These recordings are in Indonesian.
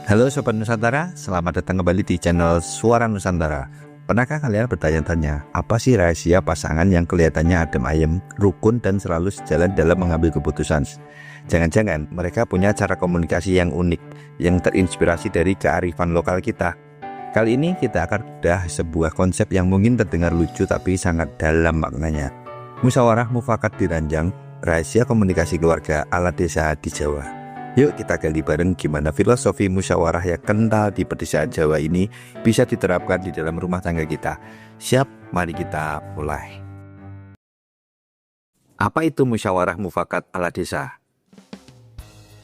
Halo Sobat Nusantara, selamat datang kembali di channel Suara Nusantara. Pernahkah kalian bertanya-tanya, apa sih rahasia pasangan yang kelihatannya adem ayem, rukun dan selalu sejalan dalam mengambil keputusan? Jangan-jangan mereka punya cara komunikasi yang unik, yang terinspirasi dari kearifan lokal kita. Kali ini kita akan bedah sebuah konsep yang mungkin terdengar lucu tapi sangat dalam maknanya. Musyawarah mufakat diranjang, rahasia komunikasi keluarga ala desa di Jawa. Yuk kita gali bareng gimana filosofi musyawarah yang kental di pedesaan Jawa ini bisa diterapkan di dalam rumah tangga kita. Siap, mari kita mulai. Apa itu musyawarah mufakat ala desa?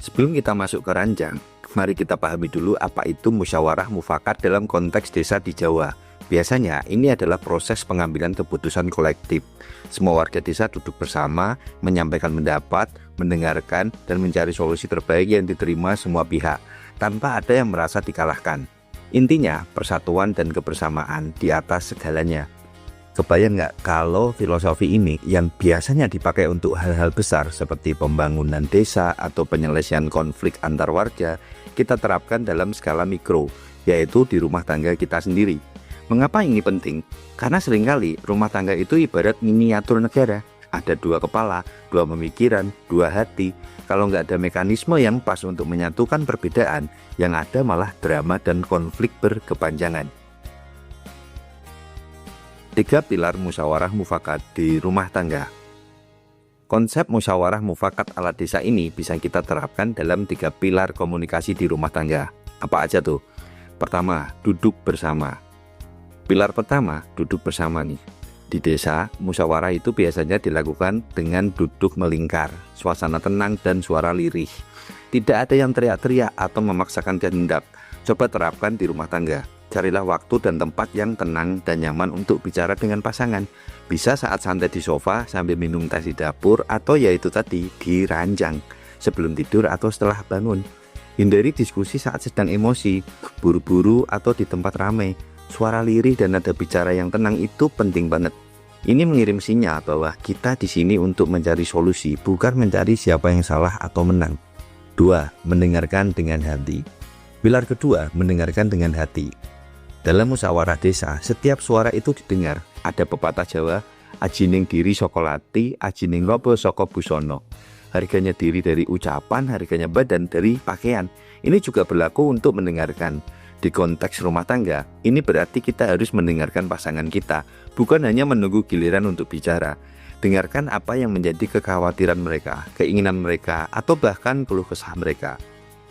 Sebelum kita masuk ke ranjang, mari kita pahami dulu apa itu musyawarah mufakat dalam konteks desa di Jawa. Biasanya ini adalah proses pengambilan keputusan kolektif. Semua warga desa duduk bersama, menyampaikan pendapat, mendengarkan, dan mencari solusi terbaik yang diterima semua pihak, tanpa ada yang merasa dikalahkan. Intinya, persatuan dan kebersamaan di atas segalanya. Kebayang nggak kalau filosofi ini yang biasanya dipakai untuk hal-hal besar seperti pembangunan desa atau penyelesaian konflik antar warga, kita terapkan dalam skala mikro, yaitu di rumah tangga kita sendiri. Mengapa ini penting? Karena seringkali rumah tangga itu ibarat miniatur negara. Ada dua kepala, dua pemikiran, dua hati. Kalau nggak ada mekanisme yang pas untuk menyatukan perbedaan, yang ada malah drama dan konflik berkepanjangan. 3 pilar musyawarah mufakat di rumah tangga. Konsep musyawarah mufakat ala desa ini bisa kita terapkan dalam 3 pilar komunikasi di rumah tangga. Apa aja tuh? Pertama, duduk bersama. Pilar pertama, duduk bersama nih. Di desa, musyawarah itu biasanya dilakukan dengan duduk melingkar, suasana tenang dan suara lirih. Tidak ada yang teriak-teriak atau memaksakan kehendak. Coba terapkan di rumah tangga. Carilah waktu dan tempat yang tenang dan nyaman untuk bicara dengan pasangan. Bisa saat santai di sofa sambil minum teh di dapur, atau yaitu tadi di ranjang sebelum tidur atau setelah bangun. Hindari diskusi saat sedang emosi, buru-buru atau di tempat ramai. Suara lirih dan nada bicara yang tenang itu penting banget. Ini mengirim sinyal bahwa kita di sini untuk mencari solusi, bukan mencari siapa yang salah atau menang. 2. Mendengarkan dengan hati. Pilar kedua, mendengarkan dengan hati. Dalam musyawarah desa, setiap suara itu didengar. Ada pepatah Jawa, ajining diri saka lati, ajining lobo saka busono. Harganya diri dari ucapan, harganya badan dari pakaian. Ini juga berlaku untuk mendengarkan. Di konteks rumah tangga, ini berarti kita harus mendengarkan pasangan kita, bukan hanya menunggu giliran untuk bicara. Dengarkan apa yang menjadi kekhawatiran mereka, keinginan mereka, atau bahkan keluh kesah mereka.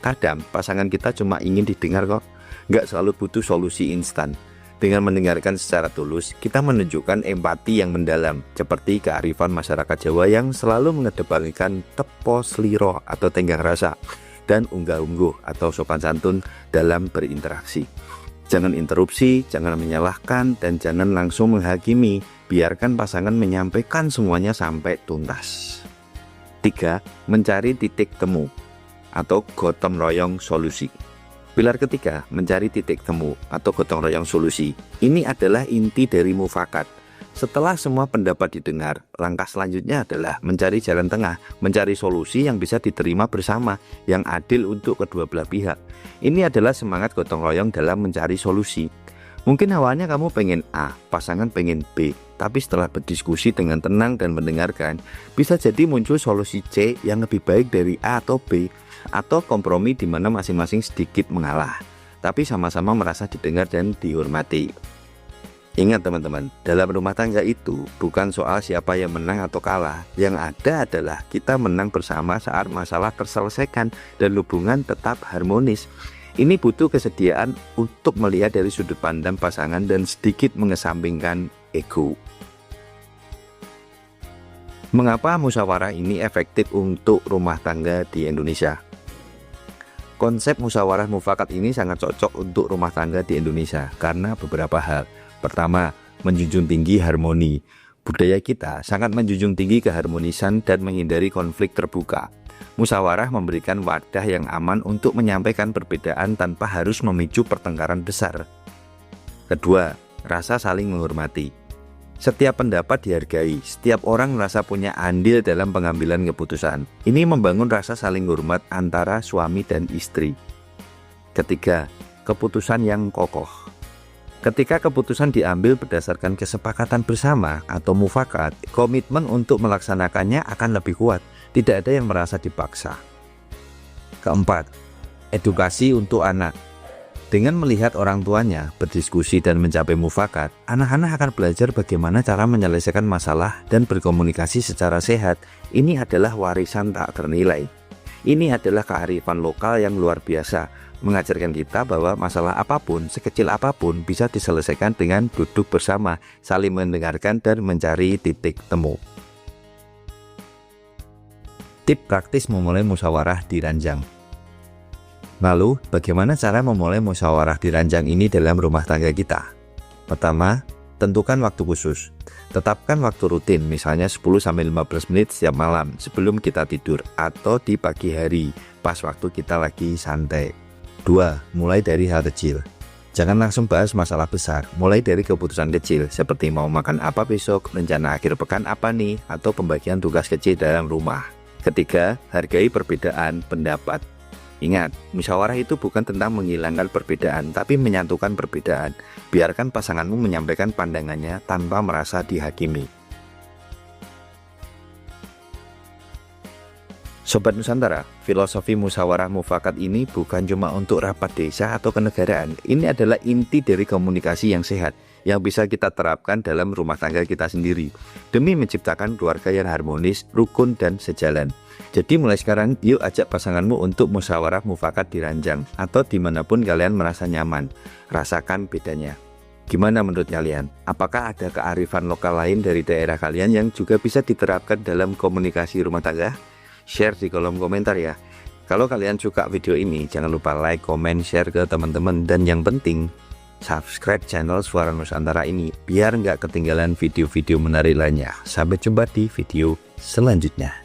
Kadang pasangan kita cuma ingin didengar kok, nggak selalu butuh solusi instan. Dengan mendengarkan secara tulus, kita menunjukkan empati yang mendalam, seperti kearifan masyarakat Jawa yang selalu mengedepankan tepo sliro atau tenggang rasa, dan unggah-ungguh atau sopan santun dalam berinteraksi. Jangan interupsi, jangan menyalahkan, dan jangan langsung menghakimi. Biarkan pasangan menyampaikan semuanya sampai tuntas. 3. Mencari titik temu atau gotong royong solusi. Pilar ketiga, mencari titik temu atau gotong royong solusi. Ini adalah inti dari mufakat. Setelah semua pendapat didengar, langkah selanjutnya adalah mencari jalan tengah, mencari solusi yang bisa diterima bersama, yang adil untuk kedua belah pihak. Ini adalah semangat gotong royong dalam mencari solusi. Mungkin awalnya kamu pengen A, pasangan pengen B, tapi setelah berdiskusi dengan tenang dan mendengarkan, bisa jadi muncul solusi C yang lebih baik dari A atau B, atau kompromi di mana masing-masing sedikit mengalah, tapi sama-sama merasa didengar dan dihormati. Ingat teman-teman, dalam rumah tangga itu bukan soal siapa yang menang atau kalah. Yang ada adalah kita menang bersama saat masalah terselesaikan dan hubungan tetap harmonis. Ini butuh kesediaan untuk melihat dari sudut pandang pasangan dan sedikit mengesampingkan ego. Mengapa musyawarah ini efektif untuk rumah tangga di Indonesia? Konsep musyawarah mufakat ini sangat cocok untuk rumah tangga di Indonesia karena beberapa hal. Pertama, menjunjung tinggi harmoni. Budaya kita sangat menjunjung tinggi keharmonisan dan menghindari konflik terbuka. Musyawarah memberikan wadah yang aman untuk menyampaikan perbedaan tanpa harus memicu pertengkaran besar. Kedua, rasa saling menghormati. Setiap pendapat dihargai, setiap orang merasa punya andil dalam pengambilan keputusan. Ini membangun rasa saling hormat antara suami dan istri. Ketiga, keputusan yang kokoh. Ketika keputusan diambil berdasarkan kesepakatan bersama atau mufakat, komitmen untuk melaksanakannya akan lebih kuat, tidak ada yang merasa dipaksa. Keempat, edukasi untuk anak. Dengan melihat orang tuanya berdiskusi dan mencapai mufakat, anak-anak akan belajar bagaimana cara menyelesaikan masalah dan berkomunikasi secara sehat. Ini adalah warisan tak ternilai. Ini adalah kearifan lokal yang luar biasa, mengajarkan kita bahwa masalah apapun, sekecil apapun bisa diselesaikan dengan duduk bersama, saling mendengarkan dan mencari titik temu. Tip praktis memulai musyawarah di ranjang. Lalu, bagaimana cara memulai musyawarah di ranjang ini dalam rumah tangga kita? Pertama, tentukan waktu khusus. Tetapkan waktu rutin, misalnya 10-15 menit setiap malam sebelum kita tidur atau di pagi hari, pas waktu kita lagi santai. 2. Mulai dari hal kecil. Jangan langsung bahas masalah besar, mulai dari keputusan kecil seperti mau makan apa besok, rencana akhir pekan apa nih, atau pembagian tugas kecil dalam rumah. Ketiga, hargai perbedaan pendapat. Ingat, musyawarah itu bukan tentang menghilangkan perbedaan, tapi menyatukan perbedaan. Biarkan pasanganmu menyampaikan pandangannya tanpa merasa dihakimi. Sobat Nusantara, filosofi musyawarah mufakat ini bukan cuma untuk rapat desa atau kenegaraan. Ini adalah inti dari komunikasi yang sehat, yang bisa kita terapkan dalam rumah tangga kita sendiri, demi menciptakan keluarga yang harmonis, rukun, dan sejalan. Jadi mulai sekarang, yuk ajak pasanganmu untuk musyawarah mufakat di ranjang, atau dimanapun kalian merasa nyaman. Rasakan bedanya. Gimana menurut kalian? Apakah ada kearifan lokal lain dari daerah kalian yang juga bisa diterapkan dalam komunikasi rumah tangga? Share di kolom komentar ya. Kalau kalian suka video ini, jangan lupa like, komen, share ke teman-teman. Dan yang penting, subscribe channel Suara Nusantara ini, biar nggak ketinggalan video-video menarik lainnya. Sampai jumpa di video selanjutnya.